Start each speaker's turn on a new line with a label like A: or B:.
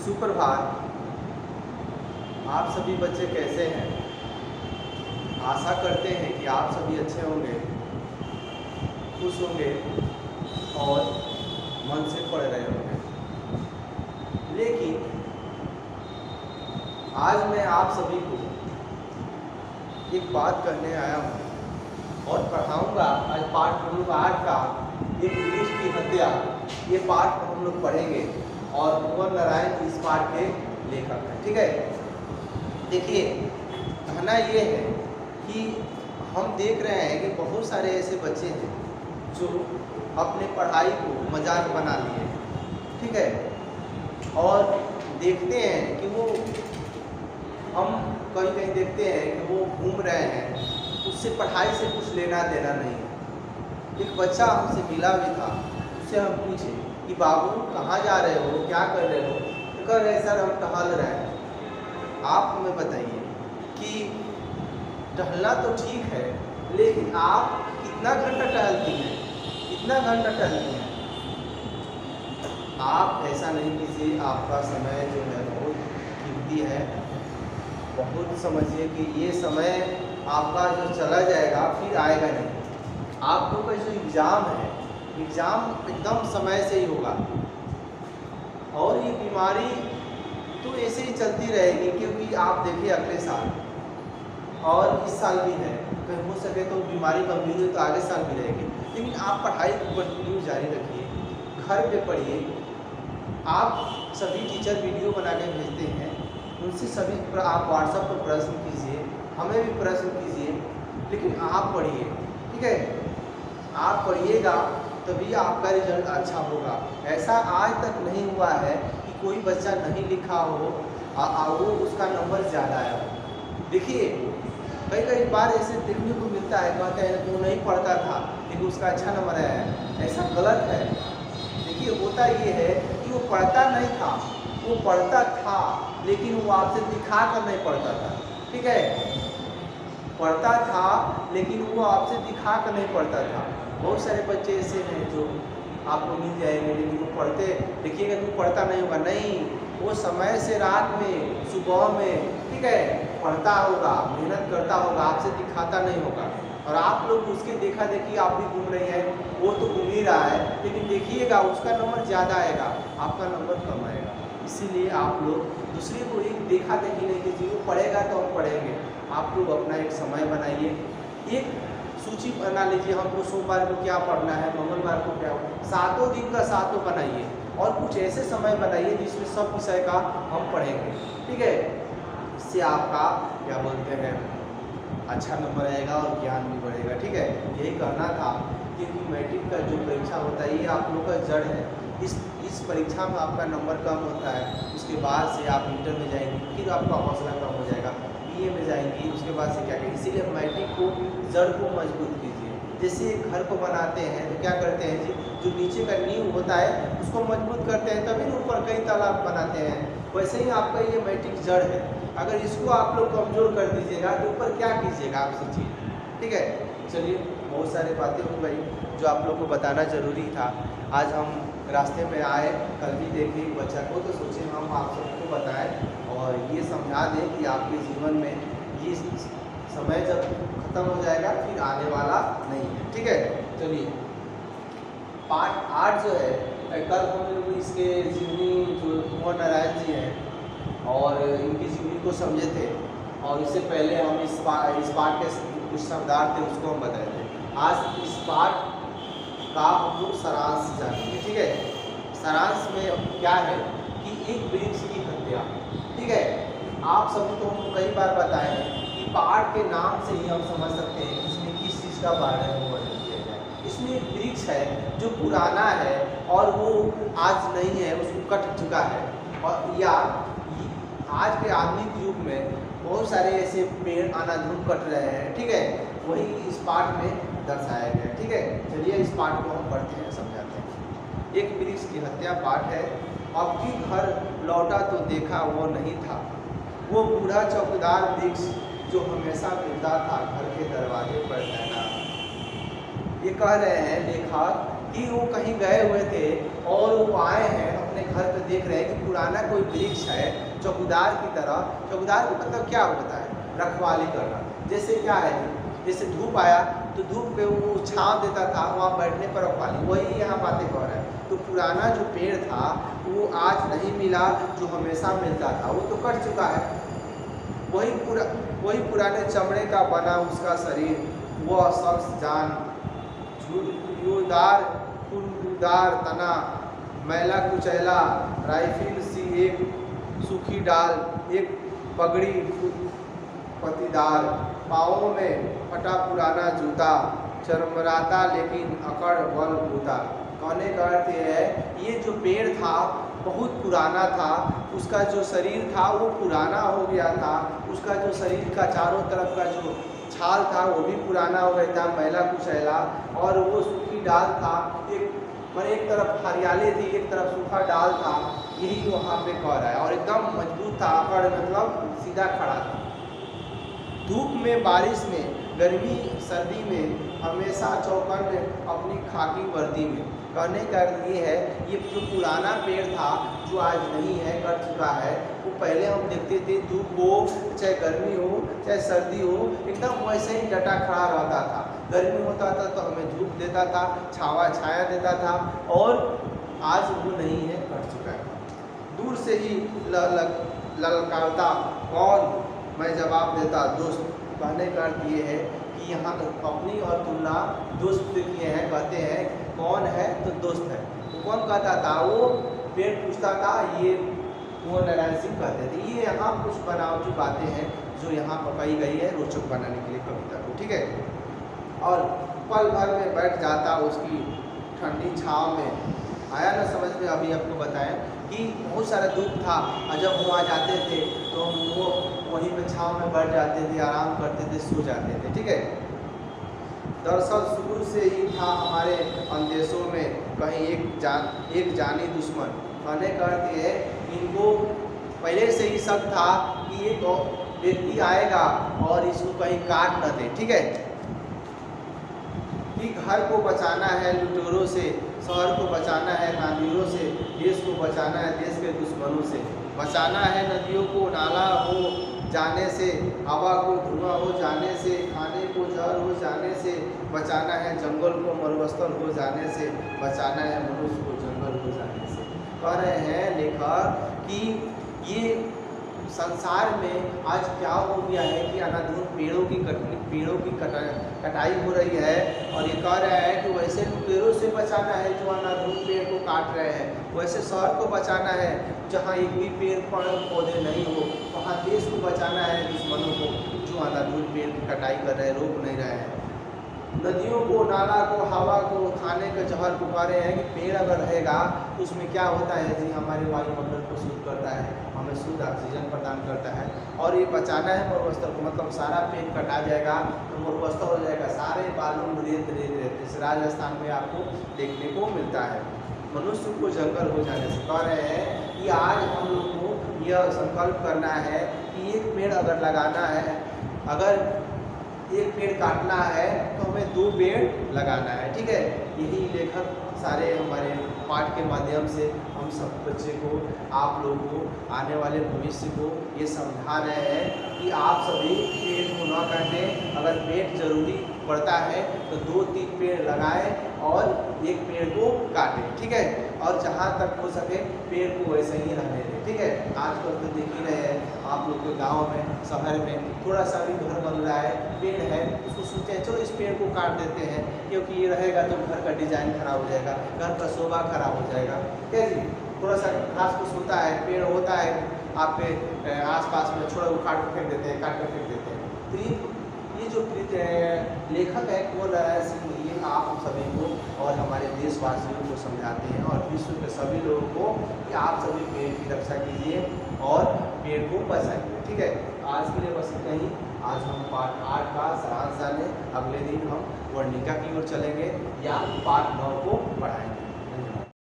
A: सुप्रभात। आप सभी बच्चे कैसे हैं? आशा करते हैं कि आप सभी अच्छे होंगे, खुश होंगे और मन से पढ़ रहे होंगे। लेकिन आज मैं आप सभी को एक बात करने आया हूँ और पढ़ाऊँगा। आज पाठ हम लोग 8 का एक वृक्ष की हत्या, ये पाठ हम लोग पढ़ेंगे और कुंवर नारायण इस पाठ के लेखक हैं। ठीक है, देखिए कहना ये है कि हम देख रहे हैं कि बहुत सारे ऐसे बच्चे हैं जो अपने पढ़ाई को मजाक बना लिए, ठीक है, और देखते हैं कि वो हम कहीं कहीं देखते हैं कि वो घूम रहे हैं, उससे पढ़ाई से कुछ लेना देना नहीं है। एक बच्चा हमसे मिला भी था, उससे हम पूछे कि बाबू कहाँ जा रहे हो, क्या कर रहे हो? तो कह रहे सर हम टहल रहे हैं। आप हमें बताइए कि टहलना तो ठीक है, लेकिन आप कितना घंटा टहलती हैं, कितना घंटा टहलती हैं? आप ऐसा नहीं कीजिए, आपका समय जो है बहुत कीमती है। बहुत समझिए कि ये समय आपका जो चला जाएगा फिर आएगा नहीं। आप लोग का जो एग्ज़ाम है, एग्ज़ाम एकदम समय से ही होगा और ये बीमारी तो ऐसे ही चलती रहेगी, क्योंकि आप देखिए अगले साल और इस साल भी है, कहीं हो सके तो बीमारी गंभीर हुई तो आगे साल भी रहेगी। लेकिन आप पढ़ाई कंटिन्यू जारी रखिए, घर पे पढ़िए। आप सभी टीचर वीडियो बना के भेजते हैं, उनसे सभी पर आप व्हाट्सएप पर प्रश्न कीजिए, हमें भी प्रश्न कीजिए, लेकिन आप पढ़िए। ठीक है, आप पढ़िएगा तभी आपका रिजल्ट अच्छा होगा। ऐसा आज तक नहीं हुआ है कि कोई बच्चा नहीं लिखा हो वो उसका नंबर ज़्यादा आया हो। देखिए कई बार ऐसे देखने को मिलता है, कहते हैं वो नहीं पढ़ता था लेकिन उसका अच्छा नंबर आया है। ऐसा गलत है। देखिए होता ये है कि वो पढ़ता नहीं था, वो पढ़ता था लेकिन वो आपसे दिखा कर नहीं पढ़ता था। ठीक है, पढ़ता था लेकिन वो आपसे दिखा कर नहीं पढ़ता था। बहुत सारे बच्चे ऐसे हैं जो आपको मिल जाएंगे, लेकिन वो पढ़ते, देखिएगा कि वो पढ़ता नहीं होगा, नहीं, वो समय से रात में सुबह में, ठीक है, पढ़ता होगा, मेहनत करता होगा, आपसे दिखाता नहीं होगा। और आप लोग उसके देखा देखी आप भी घूम रही हैं, वो तो घूम ही रहा है, लेकिन देखिएगा उसका नंबर ज़्यादा आएगा, आपका नंबर कम आएगा। इसीलिए आप लोग दूसरे को एक देखा देखी नहीं कीजिए, वो पढ़ेगा तो हम पढ़ेंगे। आप लोग अपना एक समय बनाइए, एक सूची बना लीजिए, हमको सोमवार को क्या पढ़ना है, मंगलवार को क्या, 7 दिन का 7 बनाइए और कुछ ऐसे समय बनाइए जिसमें सब विषय का हम पढ़ेंगे। ठीक है, इससे आपका क्या बोलते हैं अच्छा नंबर आएगा और ज्ञान भी बढ़ेगा। ठीक है, यही कहना था, क्योंकि मैट्रिक का जो परीक्षा होता है ये आप लोग का जड़ है। इस परीक्षा में आपका नंबर कम होता है, उसके बाद से आप इंटर में जाएंगे, फिर आपका हौसला कम हो जाएगा, बीए में जाएंगी, उसके बाद से क्या करेंगे। इसीलिए मैट्रिक को जड़ को मजबूत कीजिए। जैसे एक घर को बनाते हैं तो क्या करते हैं जी, जो नीचे का नींव होता है उसको मजबूत करते हैं, तभी ऊपर कई तालाब बनाते हैं। वैसे ही आपका ये मैट्रिक जड़ है, अगर इसको आप लोग कमज़ोर कर दीजिएगा तो ऊपर क्या कीजिएगा आप सोचिए। ठीक है, चलिए, बहुत सारी बातें हो गई जो आप लोग को बताना ज़रूरी था। आज हम रास्ते में आए, कल भी देखे बच्चा को, तो सोचे हम आप सबको बताएं और ये समझा दें कि आपके जीवन में ये समय जब ख़त्म हो जाएगा फिर आने वाला नहीं है। ठीक है, चलिए, पाठ 8 जो है, कल हम लोग इसके जीवनी जो कुंवर नारायण जी हैं और इनकी जीवनी को समझे थे, और इससे पहले हम इस पाठ के कुछ शब्दार्थ थे उसको हम बताए थे। आज इस पाठ का हम लोग सारांश जानेंगे। ठीक है, सारांश में क्या है कि एक वृक्ष की हत्या। ठीक है, आप सभी को हम कई बार बताएं कि पाठ के नाम से ही हम समझ सकते हैं कि इसमें किस चीज़ का वर्णन किया जाए। इसमें एक वृक्ष है जो पुराना है और वो आज नहीं है, उसको कट चुका है, और या आज के आधुनिक युग में बहुत सारे ऐसे पेड़ अनाधुन कट रहे हैं। ठीक है, वही इस पाठ में दर्शाया गया। ठीक है, चलिए इस पाठ को हम पढ़ते हैं, समझाते हैं। एक वृक्ष की हत्या पाठ है। अब की घर लौटा तो देखा वो नहीं था, वो बूढ़ा चौकीदार वृक्ष जो हमेशा मिलता था घर के दरवाजे पर तैनात। ये कह रहे हैं लेखक कि वो कहीं गए हुए थे और वो आए हैं अपने घर पे देख रहे हैं कि पुराना कोई वृक्ष है चौकीदार की तरह, चौकीदार का मतलब क्या होता है, रखवाली करना। जैसे क्या है, जैसे धूप आया तो धूप पे वो छांव देता था, वहाँ बैठने पर रखवाली, वही यहाँ बातें कह रहा है। तो पुराना जो पेड़ था वो आज नहीं मिला जो हमेशा मिलता था, वो तो कट चुका है। वही पुराने चमड़े का बना उसका शरीर, वह शख्स जान फूलदार तना, मैला कुचैला राइफिल सी एक सूखी डाल, एक पगड़ी पतीदार, पाँवों में फटा पुराना जूता, चरमराता लेकिन अकड़ बल बूता। कहने का अर्थ यह है, ये जो पेड़ था बहुत पुराना था, उसका जो शरीर था वो पुराना हो गया था, उसका जो शरीर का चारों तरफ का जो छाल था वो भी पुराना हो गया था, मैला कुचैला, और वो सूखी डाल था, एक तरफ हरियाली थी, एक तरफ सूखा डाल था, यही वहाँ पे कह रहा है। और एकदम मजबूत था, अकड़ मतलब सीधा खड़ा था। धूप में, बारिश में, गर्मी सर्दी में, हमेशा चौकन्ने अपनी खाकी वर्दी में। कहने का अर्थ ये है, ये जो पुराना पेड़ था जो आज नहीं है, कट चुका है, वो पहले हम देखते थे धूप हो चाहे गर्मी हो चाहे सर्दी हो एकदम वैसे ही डटा खड़ा रहता था। गर्मी होता था तो हमें धूप देता था, छाया देता था, और आज वो नहीं है, कट चुका है। दूर से ही ललकारता कौन, मैं जवाब देता दोस्त। कहने का अर्थ ये है कि यहाँ अपनी और तुलना दोस्त से किए हैं, कहते हैं कौन है तो दोस्त है। तो कौन कहता था, वो पेड़ पूछता था, ये वो नारायण सिंह कहते थे। ये यहाँ कुछ बनावटी बातें हैं जो यहाँ पकाई गई है रोचक बनाने के लिए कविता को, ठीक है। और पल भर में बैठ जाता उसकी ठंडी छाँव में। आया ना समझ में? अभी आपको बताएं कि बहुत सारा धूप था, और जब हम आ जाते थे तो हम वो वहीं पे छाँव में बैठ जाते थे, आराम करते थे, सो जाते थे, ठीक है। दरअसल शुरू से ही था हमारे अंदेशों में कहीं एक जानी दुश्मन। कहने का अर्थ ये है, इनको पहले से ही शक था कि एक व्यक्ति आएगा और इसको कहीं काट न दे, ठीक है। कि घर को बचाना है लुटेरों से, शहर को बचाना है नादिरों से, देश को बचाना है देश के दुश्मनों से, बचाना है नदियों को नाला हो जाने से, हवा को धुआं हो जाने से, खाने को जहर हो जाने से, बचाना है जंगल को मरुस्थल हो जाने से, बचाना है मनुष्य को जंगल हो जाने से। कह रहे हैं लेखक कि ये संसार में आज क्या हो गया है कि अनाधुन पेड़ों की कटाई हो रही है, और ये कह रहा है कि वैसे पेड़ों से बचाना है जो अनाधुन पेड़ को काट रहे हैं, वैसे शहर को बचाना है जहाँ एक भी पेड़ पौधे नहीं हो, वहाँ देश को बचाना है दुश्मनों को जो अनाधुन पेड़ की कटाई कर रहे हैं, रोक नहीं रहे हैं। नदियों को, नाला को, हवा को, खाने के जहर को कह रहे हैं कि पेड़ अगर रहेगा तो उसमें क्या होता है जी, हमारे वायुमंडल को शुद्ध करता है, हमें शुद्ध ऑक्सीजन प्रदान करता है। और ये बचाना है मरुस्थल को, मतलब सारा पेड़ कटा जाएगा तो मरुस्थल हो जाएगा, सारे बालू रेत जैसे राजस्थान में आपको देखने को मिलता है। मनुष्य को जंगल हो जाने से कह रहे हैं कि आज हम लोग को यह संकल्प करना है कि एक पेड़ अगर लगाना है, अगर एक पेड़ काटना है तो हमें 2 पेड़ लगाना है, ठीक है। यही लेखक सारे हमारे पाठ के माध्यम से हम सब बच्चे को, आप लोगों को, आने वाले भविष्य को ये समझा रहे हैं कि आप सभी पेड़ को न काटें। अगर पेड़ जरूरी पड़ता है तो 2-3 पेड़ लगाएं और एक पेड़ को काटें, ठीक है। और जहाँ तक हो सके पेड़ को वैसे ही रहने दें, ठीक है। आजकल तो देख ही रहे हैं आप लोग के गाँव में, शहर में थोड़ा सा भी घर बन रहा है, पेड़ है, उसको सोचते हैं चलो इस पेड़ को काट देते हैं क्योंकि ये रहेगा तो घर का डिजाइन खराब हो जाएगा, घर का शोभा खराब हो जाएगा, क्या जी। थोड़ा सा घास फूस होता है, पेड़ होता है आपके आसपास में, छोड़ा उखाड़ कर फेंक देते हैं, काट कर फेंक देते हैं। तो ये जो लेखक है कुंवर नारायण सिंह, ये आप सभी को और हमारे देशवासियों को समझाते हैं और विश्व के सभी लोगों को कि आप सभी पेड़ की रक्षा कीजिए और पेड़ को बचाइए, ठीक है। आज के लिए बस इतना ही। आज हम पाठ 8 का सारांश जाने, अगले दिन हम वर्णिका की ओर चलेंगे या पाठ 9 को पढ़ाएंगे।